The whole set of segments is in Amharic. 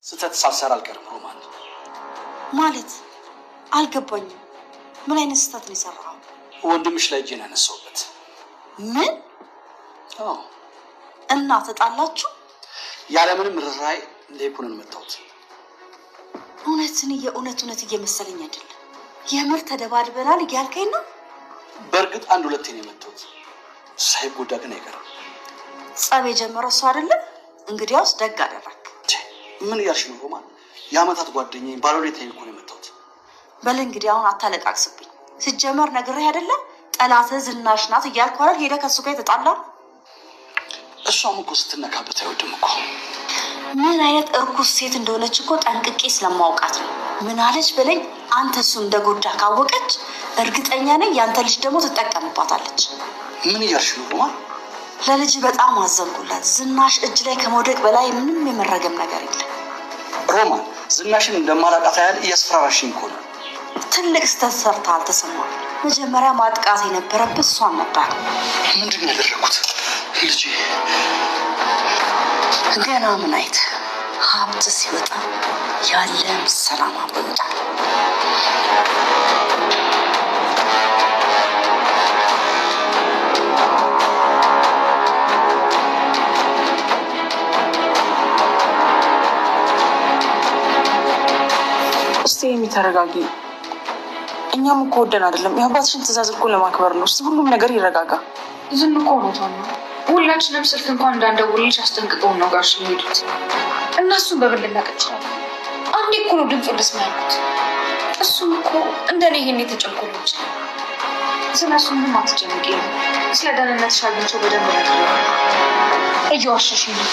ስተት ሳልሰራ አልቀርም ሮማን። ማለት አልገባኝም። ምን አይነት ስተት ነው የሰራው? ወንድምሽ ላይ እጄን ያነሳውበት። ምን? አዎ። እና ተጣላችሁ? ያለምንም ርኅራኄ ሌኩንን መታሁት። እውነት እየመሰለኝ አይደለም። የምር ተደባድበናል እያልከኝ ነው? በእርግጥ አንድ ሁለቴ ነው የመታሁት። ሳይጎዳ ግን አይቀርም። ጸብ የጀመረው እሱ አይደለም? እንግዲያውስ ደግ አደረክ። ምን እያልሽ ነው ሮማን? የአመታት ጓደኛዬ ባለውለታዬ እኮ ነው የመታሁት። በል እንግዲህ አሁን አታለቃቅስብኝ። ሲጀመር ነግሬህ አይደለም? ጠላትህ ዝናሽ ናት እያልኩ አይደል ሄደህ ከእሱ ጋር የተጣላ? እሷም እኮ ስትነካበት አይወድም እኮ። ምን አይነት እርኩስ ሴት እንደሆነች እኮ ጠንቅቄ ስለማውቃት ነው። ምን አለች በለኝ። አንተ እሱ እንደጎዳ ካወቀች እርግጠኛ ነኝ ያንተ ልጅ ደግሞ ትጠቀምባታለች። ምን እያልሽ ነው ሮማን? ለልጅ በጣም አዘንኩላት። ዝናሽ እጅ ላይ ከመውደቅ በላይ ምንም የመረገም ነገር የለም። ሮማን ዝናሽን እንደማላውቃት ያህል እያስፈራራሽኝ እኮ ነው። ትልቅ ስህተት ሰርተሃል ተሰማ። መጀመሪያ ማጥቃት የነበረብህ እሷን ነበር። ምንድን ነው ያደረኩት? ልጄ ገና ምን አይት ሀብት ሲወጣ ያለም ሰላም አብሮ ይወጣል። እስቲ የሚተረጋጊ። እኛም እኮ ወደን አይደለም የአባትሽን ትእዛዝ እኮ ለማክበር ነው። እስቲ ሁሉም ነገር ይረጋጋ። ዝም እኮ ሆኖቷል ነው። ሁላችንም ስልክ እንኳን እንዳንደውልልሽ አስጠንቅቀውን ነው ጋር የሚሄዱት። እነሱን በብል ልናቅ እንችላለን። አንዴ እኮ ነው ድምፁ ልስማ ያሉት። እሱም እኮ እንደኔ ይሄን የተጨንቆሉ ይችላል። ስለሱ ምንም አትጨንቂ። ስለ ደህንነትሽ አግኝቼው በደንብ ነገር እየዋሸሽ ነው።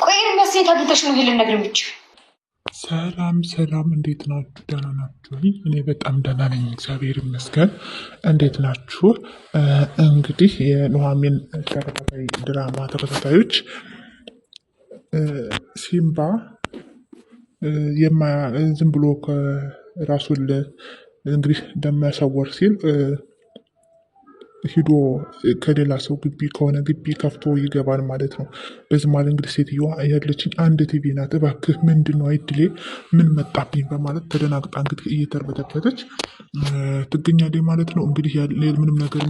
ቆይ የሚያስኘት አግኝተሽ ነው ይሄ ልነግር የምችል። ሰላም፣ እንዴት ናችሁ? ደህና ናችሁ? እኔ በጣም ደህና ነኝ፣ እግዚአብሔር ይመስገን። እንዴት ናችሁ? እንግዲህ የኑሐሚን ተከታታይ ድራማ ተከታታዮች ሲምባ ዝም ብሎ ራሱን እንግዲህ እንደማያሳወር ሲል ሂዶ ከሌላ ሰው ግቢ ከሆነ ግቢ ከፍቶ ይገባል ማለት ነው። በዚህ ማለት እንግዲህ ሴትዮዋ ያለችኝ አንድ ቲቪ ናት፣ እባክህ ምንድን ነው አይድሌ ምን መጣብኝ በማለት ተደናግጣ እንግዲህ እየተርበተበተች ትገኛለች ማለት ነው። እንግዲህ ምንም ነገር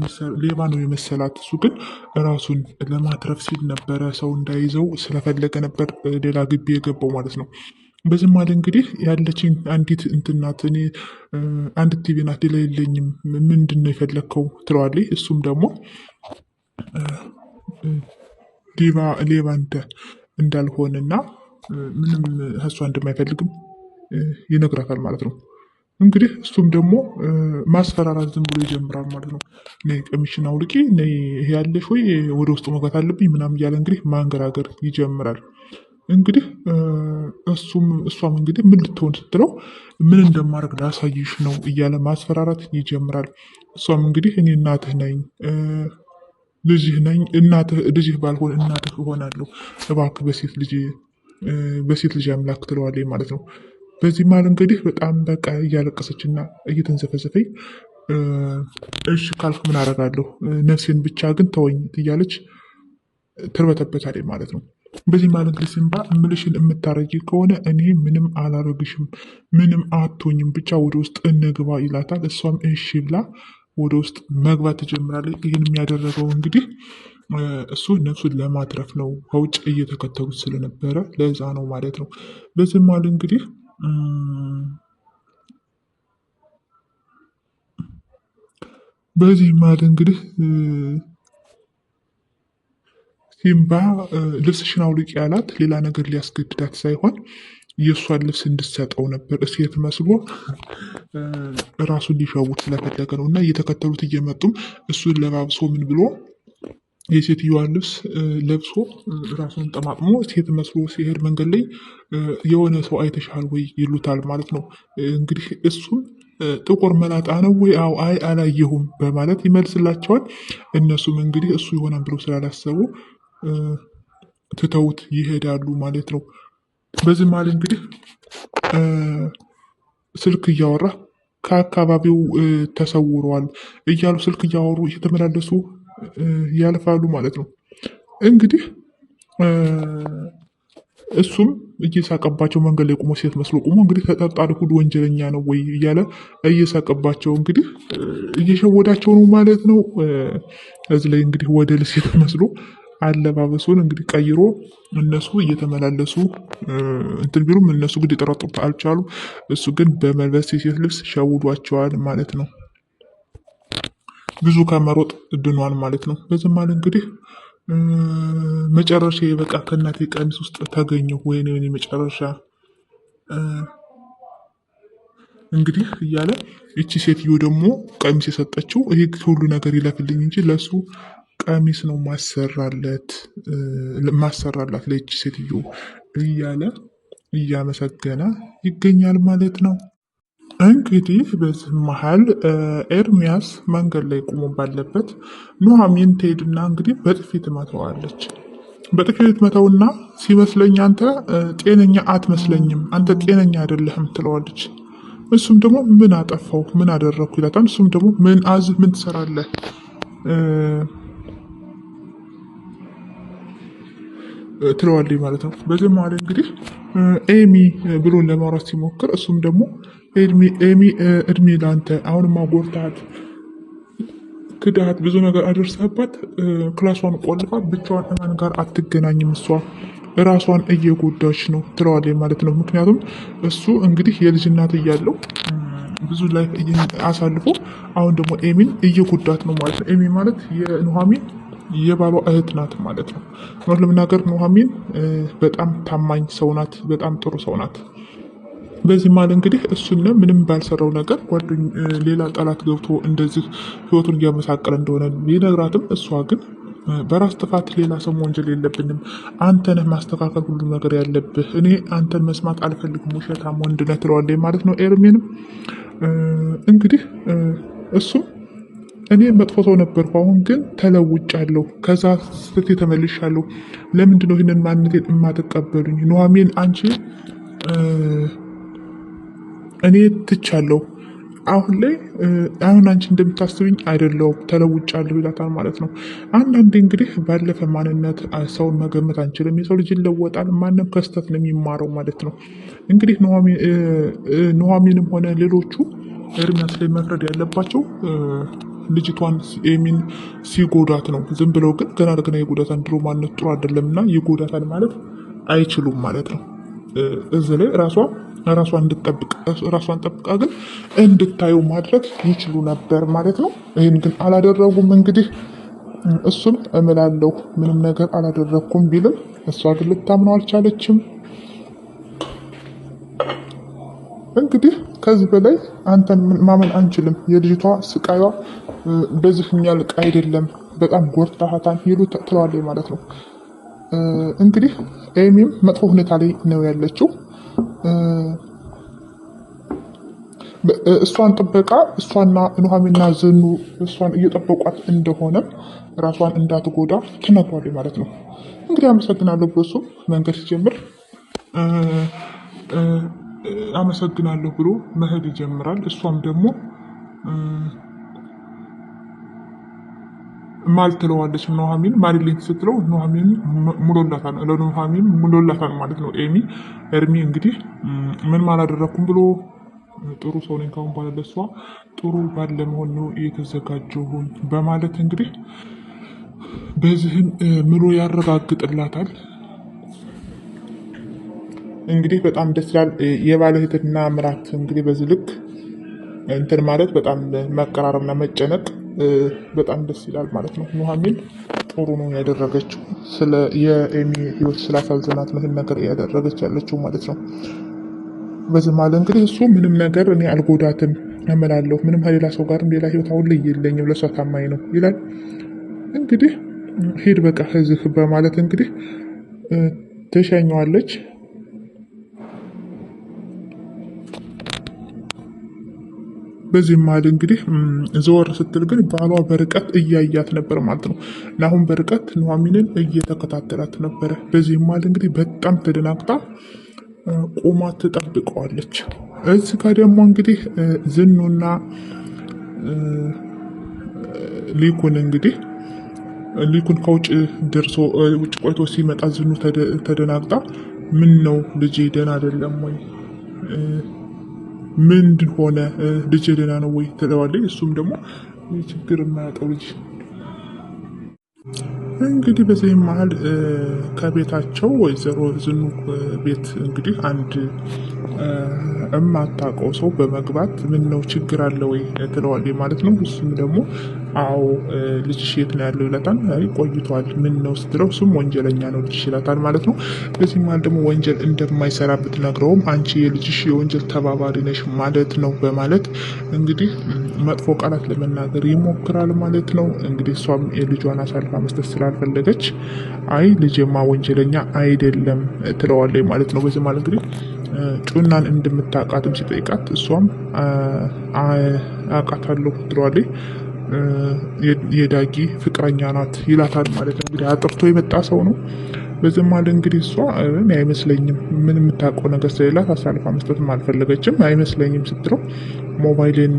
ሌባ ነው የመሰላት። እሱ ግን ራሱን ለማትረፍ ሲል ነበረ፣ ሰው እንዳይዘው ስለፈለገ ነበር ሌላ ግቢ የገባው ማለት ነው። በዚህ ማለት እንግዲህ ያለችኝ አንዲት እንትናት እኔ አንድ ቲቪ ናት፣ ሌላ የለኝም፣ ምንድን ነው የፈለግከው ትለዋለች። እሱም ደግሞ ሌባ እንዳልሆነና ምንም እሷ እንደማይፈልግም ይነግራታል ማለት ነው። እንግዲህ እሱም ደግሞ ማስፈራራት ዝም ብሎ ይጀምራል ማለት ነው። ነይ ቀሚሽን አውልቂ፣ ነይ ያለሽ ወይ ወደ ውስጥ መግባት አለብኝ ምናምን እያለ እንግዲህ ማንገራገር ይጀምራል። እንግዲህ እሷም እንግዲህ ምን ልትሆን ስትለው ምን እንደማድረግ ላሳይሽ ነው እያለ ማስፈራራት ይጀምራል። እሷም እንግዲህ እኔ እናትህ ነኝ ልጅህ ባልሆን እናትህ እሆናለሁ፣ እባክህ በሴት ልጅ አምላክ ትለዋለች ማለት ነው። በዚህ ማለት እንግዲህ በጣም በቃ እያለቀሰችና እየተንዘፈዘፈኝ እሺ ካልክ ምን አደርጋለሁ፣ ነፍሴን ብቻ ግን ተወኝ እያለች ትርበተበታለች ማለት ነው። በዚህ ማለት እንግዲህ ሲምባ እምልሽን የምታረጊ ከሆነ እኔ ምንም አላረግሽም፣ ምንም አትሆኝም፣ ብቻ ወደ ውስጥ እንግባ ይላታል። እሷም እሺ ብላ ወደ ውስጥ መግባት ትጀምራለች። ይህን የሚያደረገው እንግዲህ እሱ ነፍሱን ለማትረፍ ነው፣ ከውጭ እየተከተሉት ስለነበረ ለዛ ነው ማለት ነው። በዚህ ማለት እንግዲህ ሲምባ ልብስሽን አውልቂ ያላት ሌላ ነገር ሊያስገድዳት ሳይሆን የእሷን ልብስ እንድትሰጠው ነበር። ሴት መስሎ ራሱን ሊሸውት ስለፈለገ ነው። እና እየተከተሉት እየመጡም እሱን ለባብሶ ምን ብሎ የሴትዮዋን ልብስ ለብሶ ራሱን ጠማጥሞ ሴት መስሎ ሲሄድ መንገድ ላይ የሆነ ሰው አይተሻል ወይ ይሉታል ማለት ነው። እንግዲህ እሱም ጥቁር መላጣ ነው ወይ? አዎ። አይ አላየሁም በማለት ይመልስላቸዋል። እነሱም እንግዲህ እሱ ይሆናል ብሎ ስላላሰቡ ትተውት ይሄዳሉ ማለት ነው። በዚህ ማለት እንግዲህ ስልክ እያወራ ከአካባቢው ተሰውረዋል እያሉ ስልክ እያወሩ እየተመላለሱ ያልፋሉ ማለት ነው። እንግዲህ እሱም እየሳቀባቸው መንገድ ላይ ቁሞ ሴት መስሎ ቁሞ እንግዲህ ተጠርጣሪ ሁሉ ወንጀለኛ ነው ወይ እያለ እየሳቀባቸው እንግዲህ እየሸወዳቸው ነው ማለት ነው። እዚህ ላይ እንግዲህ ወደ ሴት መስሎ አለባበሱን እንግዲህ ቀይሮ እነሱ እየተመላለሱ እንትን ቢሉም እነሱ እንግዲህ ጠረጡት አልቻሉ። እሱ ግን በመልበስ የሴት ልብስ ሸውዷቸዋል ማለት ነው። ብዙ ከመሮጥ ድኗል ማለት ነው። በዚህ ማለት እንግዲህ መጨረሻ በቃ ከእናቴ ቀሚስ ውስጥ ተገኘሁ ወይኔ መጨረሻ እንግዲህ እያለ እቺ ሴትዮ ደግሞ ቀሚስ የሰጠችው ይሄ ሁሉ ነገር ይለፍልኝ እንጂ ለሱ ቀሚስ ነው ማሰራላት ለእቺ ሴትዮ እያለ እያመሰገነ ይገኛል ማለት ነው። እንግዲህ በዚህ መሀል ኤርሚያስ መንገድ ላይ ቆሞ ባለበት ኑሐሚን ትሄድና እንግዲህ በጥፊ ትመታዋለች። በጥፊ ትመታውና ሲመስለኝ አንተ ጤነኛ አትመስለኝም፣ አንተ ጤነኛ አይደለህም ትለዋለች። እሱም ደግሞ ምን አጠፋው ምን አደረግኩ ይላታል። እሱም ደግሞ ምን ትሰራለህ ትለዋለች ማለት ነው። በዚህ መሀል እንግዲህ ኤሚ ብሎ ለማውራት ሲሞክር እሱም ደግሞ ኤሚ እድሜ ለአንተ አሁንማ ጎርታት ክዳት ብዙ ነገር አደርሰህባት ክላሷን ቆልፋ ብቻዋን እማን ጋር አትገናኝም፣ እሷ ራሷን እየጎዳች ነው ትለዋለች ማለት ነው። ምክንያቱም እሱ እንግዲህ የልጅ እናት እያለው ብዙ ላይ አሳልፎ አሁን ደግሞ ኤሚን እየጎዳት ነው ማለት ነው። ኤሚ ማለት የኑሐሚን የባሏ እህት ናት ማለት ነው። እውነት ለመናገር ኑሐሚን በጣም ታማኝ ሰው ናት፣ በጣም ጥሩ ሰው ናት። በዚህ ማል እንግዲህ እሱን ምንም ባልሰራው ነገር ሌላ ጠላት ገብቶ እንደዚህ ህይወቱን እያመሳቀለ እንደሆነ ቢነግራትም እሷ ግን በራስ ጥፋት ሌላ ሰው ወንጀል የለብንም፣ አንተ ነህ ማስተካከል ሁሉ ነገር ያለብህ፣ እኔ አንተን መስማት አልፈልግም፣ ውሸታም ወንድ ነህ ትለዋለች ማለት ነው። ኤርሚንም እንግዲህ እሱም እኔ መጥፎ ሰው ነበርኩ፣ አሁን ግን ተለውጫለሁ፣ ከዛ ስህተቴ ተመልሻለሁ፣ ለምንድነው ይህንን ማንነቴን የማትቀበሉኝ? ኑሐሚን አንቺ እኔ ትቻለሁ፣ አሁን ላይ አሁን አንቺ እንደምታስብኝ አይደለሁም፣ ተለውጫለሁ ይላታል ማለት ነው። አንዳንዴ እንግዲህ ባለፈ ማንነት ሰውን መገመት አንችልም። የሰው ልጅ ይለወጣል። ማንም ከስተት ነው የሚማረው ማለት ነው። እንግዲህ ኑሐሚንም ሆነ ሌሎቹ ኤርሚያስ ላይ መፍረድ ያለባቸው ልጅቷን ኤሚን ሲጎዳት ነው። ዝም ብለው ግን ገና ለገና የጎዳታን ድሮ ማንነት ጥሩ አይደለም እና ይጎዳታል ማለት አይችሉም ማለት ነው። እዚህ ላይ ራሷን ጠብቃ ግን እንድታዩ ማድረግ ይችሉ ነበር ማለት ነው። ይህን ግን አላደረጉም። እንግዲህ እሱም እምላለሁ ምንም ነገር አላደረግኩም ቢልም እሷ ግን ልታምነው አልቻለችም። እንግዲህ ከዚህ በላይ አንተን ማመን አንችልም፣ የልጅቷ ስቃይዋ በዚህ የሚያልቅ አይደለም፣ በጣም ጎርታሃታን ሄሉ ትለዋለች ማለት ነው። እንግዲህ ኤሚም መጥፎ ሁኔታ ላይ ነው ያለችው። እሷን ጥበቃ እሷና ኑሐሚንና ዝኑ እሷን እየጠበቋት እንደሆነ ራሷን እንዳትጎዳ ትነግሯለች ማለት ነው። እንግዲህ አመሰግናለሁ ብሎ እሱ መንገድ ሲጀምር አመሰግናለሁ ብሎ መሄድ ይጀምራል። እሷም ደግሞ ማል ትለዋለች። ኑሐሚን ማልልኝ ስትለው ኑሐሚን ሙሎላታል ማለት ነው። ኤርሚ እንግዲህ ምን አላደረኩም ብሎ ጥሩ ሰው ነኝ ካሁን በኋላ ለእሷ ጥሩ ባል ለመሆን ነው የተዘጋጀሁኝ በማለት እንግዲህ በዚህም ምሎ ያረጋግጥላታል። እንግዲህ በጣም ደስ ይላል። የባለ እህትና ምራት እንግዲህ በዚህ ልክ እንትን ማለት በጣም መቀራረብና መጨነቅ በጣም ደስ ይላል ማለት ነው። ኑሐሚን ጥሩ ነው ያደረገችው። ስለ የኤሚ ህይወት ስላሳዘናት ነው ይህን ነገር ያደረገች ያለችው ማለት ነው። በዚህ ማለት እንግዲህ እሱ ምንም ነገር እኔ አልጎዳትም እምላለሁ፣ ምንም ከሌላ ሰው ጋርም ሌላ ህይወት አሁን ላይ የለኝም፣ ለሷ ታማኝ ነው ይላል። እንግዲህ ሂድ በቃ ከዚህ በማለት እንግዲህ ትሸኘዋለች። በዚህ መሀል እንግዲህ ዘወር ስትል ግን ባሏ በርቀት እያያት ነበር ማለት ነው። አሁን በርቀት ኑሐሚንን እየተከታተላት ነበረ። በዚህ መሀል እንግዲህ በጣም ተደናግጣ ቆማ ትጠብቀዋለች። እዚህ ጋር ደግሞ እንግዲህ ዝኑና ሊኩን ከውጭ ደርሶ ውጭ ቆይቶ ሲመጣ ዝኑ ተደናግጣ ምን ነው ልጄ ደህና አይደለም ወይ? ምንድን ሆነ? ልጄ ደህና ነው ወይ ትለዋለች። እሱም ደግሞ ችግር የማያውቀው ልጅ እንግዲህ በዚህ መሀል ከቤታቸው ወይዘሮ ዝኑ ቤት እንግዲህ አንድ የማታውቀው ሰው በመግባት ምን ነው ችግር አለ ወይ ትለዋለች ማለት ነው። እሱም ደግሞ አዎ ልጅሽ የት ነው ያለው ይላታል። አይ ቆይቷል። ምን ነው ስትለው እሱም ወንጀለኛ ነው ልጅሽ ይላታል ማለት ነው። በዚህ መሀል ደግሞ ወንጀል እንደማይሰራ ብትነግረውም አንቺ የልጅሽ የወንጀል ተባባሪ ነሽ ማለት ነው በማለት እንግዲህ መጥፎ ቃላት ለመናገር ይሞክራል ማለት ነው። እንግዲህ እሷም የልጇን አሳልፋ መስጠት ስላልፈለገች አይ ልጄማ ወንጀለኛ አይደለም ትለዋለች ማለት ነው። በዚህ ማለት እንግዲህ ጩናን እንደምታውቃትም ሲጠይቃት እሷም አውቃታለሁ ትለዋለች። የዳጊ ፍቅረኛ ናት ይላታል ማለት ነው። እንግዲህ አጥርቶ የመጣ ሰው ነው። በዚህ ማለት እንግዲህ እሷ አይመስለኝም ምን የምታውቀው ነገር ስለሌላት አሳልፋ መስጠትም አልፈለገችም አይመስለኝም ስትለው ሞባይልን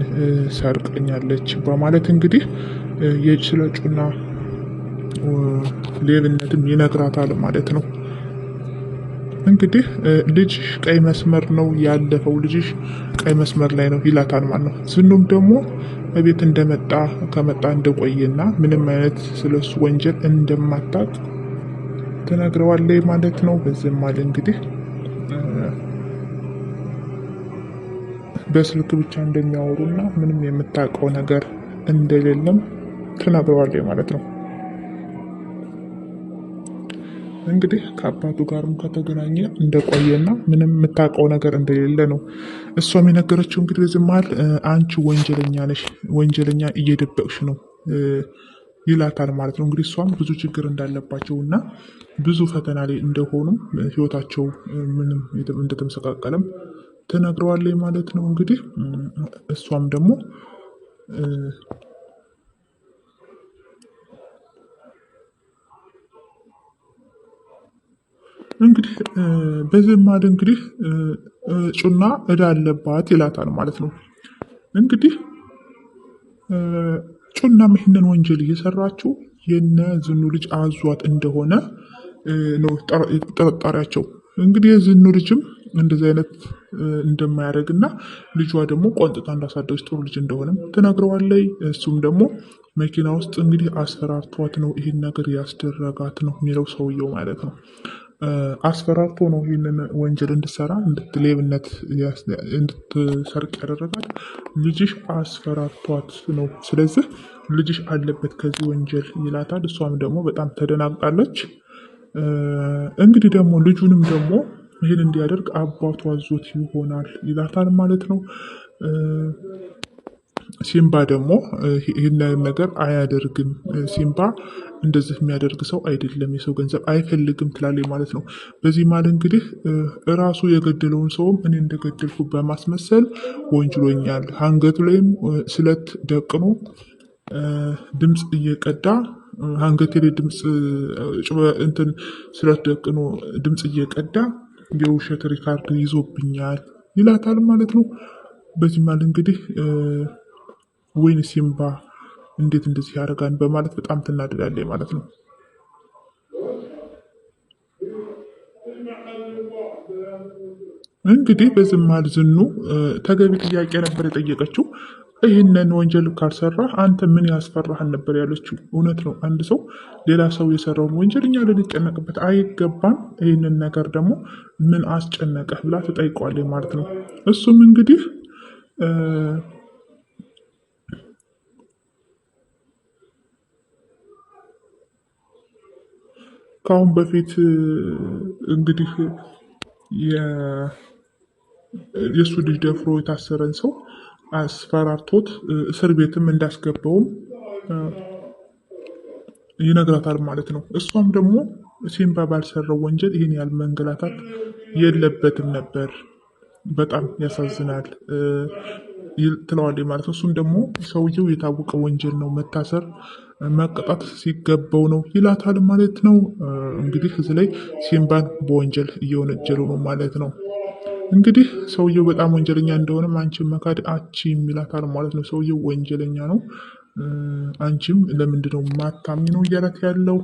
ሰርቀኛለች በማለት እንግዲህ ስለ ጩና ሌብነትም ይነግራታል ማለት ነው። እንግዲህ ልጅሽ ቀይ መስመር ነው ያለፈው፣ ልጅሽ ቀይ መስመር ላይ ነው ይላታል ማለት ነው። ዝኑም ደግሞ በቤት ከመጣ እንደቆየና ምንም አይነት ስለሱ ወንጀል እንደማታውቅ ትነግረዋለች ማለት ነው። በዚህም ማለት እንግዲህ በስልክ ብቻ እንደሚያወሩና ምንም የምታውቀው ነገር እንደሌለም ትነግረዋለች ማለት ነው። እንግዲህ ከአባቱ ጋርም ከተገናኘ እንደቆየና ምንም የምታውቀው ነገር እንደሌለ ነው እሷም የነገረችው። እንግዲህ በዚህ መሀል አንቺ ወንጀለኛ ነሽ፣ ወንጀለኛ እየደበቅሽ ነው ይላታል ማለት ነው። እንግዲህ እሷም ብዙ ችግር እንዳለባቸው እና ብዙ ፈተና ላይ እንደሆኑም ህይወታቸው ምንም እንደተመሰቃቀለም ትነግረዋለች ማለት ነው። እንግዲህ እሷም ደግሞ እንግዲህ በዚህ መሀል እንግዲህ ጩና እዳ አለባት ይላታል ማለት ነው። እንግዲህ ጩናም ይህንን ወንጀል እየሰራችው የነ ዝኑ ልጅ አዟት እንደሆነ ነው ጥርጣሬያቸው። እንግዲህ የዝኑ ልጅም እንደዚህ አይነት እንደማያደርግና ልጇ ደግሞ ቆንጥጣ እንዳሳደገች ጥሩ ልጅ እንደሆነም ትነግረዋለች። እሱም ደግሞ መኪና ውስጥ እንግዲህ አስፈራርቷት ነው ይህን ነገር ያስደረጋት ነው የሚለው ሰውየው ማለት ነው። አስፈራርቶ ነው ይህንን ወንጀል እንድትሰራ ሌብነት እንድትሰርቅ ያደረጋት ልጅሽ አስፈራርቷት ነው፣ ስለዚህ ልጅሽ አለበት ከዚህ ወንጀል ይላታል። እሷም ደግሞ በጣም ተደናግጣለች። እንግዲህ ደግሞ ልጁንም ደግሞ ይህን እንዲያደርግ አባቱ አዞት ይሆናል ይላታል ማለት ነው። ሲምባ ደግሞ ይህን ነገር አያደርግም፣ ሲምባ እንደዚህ የሚያደርግ ሰው አይደለም፣ የሰው ገንዘብ አይፈልግም ትላለች ማለት ነው። በዚህ ማለት እንግዲህ እራሱ የገደለውን ሰውም እኔ እንደገደልኩ በማስመሰል ወንጅሎኛል። አንገቱ ላይም ስለት ደቅኖ ድምፅ እየቀዳ አንገቴ ላይ ስለት ደቅኖ ድምፅ እየቀዳ የውሸት ሪካርድ ይዞብኛል ይላታል ማለት ነው። በዚህ ማለት እንግዲህ ወይን ሲምባ እንዴት እንደዚህ ያደርጋን በማለት በጣም ትናደዳለች ማለት ነው። እንግዲህ በዚህ መሀል ዝኑ ተገቢ ጥያቄ ነበር የጠየቀችው። ይህንን ወንጀል ካልሰራ አንተ ምን ያስፈራህን ነበር ያለችው። እውነት ነው፣ አንድ ሰው ሌላ ሰው የሰራውን ወንጀል እኛ ልንጨነቅበት አይገባም። ይህንን ነገር ደግሞ ምን አስጨነቀህ ብላ ትጠይቀዋለች ማለት ነው። እሱም እንግዲህ ከአሁን በፊት እንግዲህ የእሱ ልጅ ደፍሮ የታሰረን ሰው አስፈራርቶት እስር ቤትም እንዳስገባውም ይነግራታል ማለት ነው። እሷም ደግሞ ሲምባ ባልሰራው ወንጀል ይህን ያህል መንገላታት የለበትም ነበር፣ በጣም ያሳዝናል ትለዋለች ማለት ነው። እሱም ደግሞ ሰውየው የታወቀ ወንጀል ነው፣ መታሰር መቀጣት ሲገባው ነው ይላታል ማለት ነው። እንግዲህ እዚህ ላይ ሲምባን በወንጀል እየወነጀሉ ነው ማለት ነው። እንግዲህ ሰውየው በጣም ወንጀለኛ እንደሆነም አንቺም መካድ አትችይም ይላታል ማለት ነው። ሰውየው ወንጀለኛ ነው፣ አንቺም ለምንድነው ማታምኝ ነው እያላት ያለው።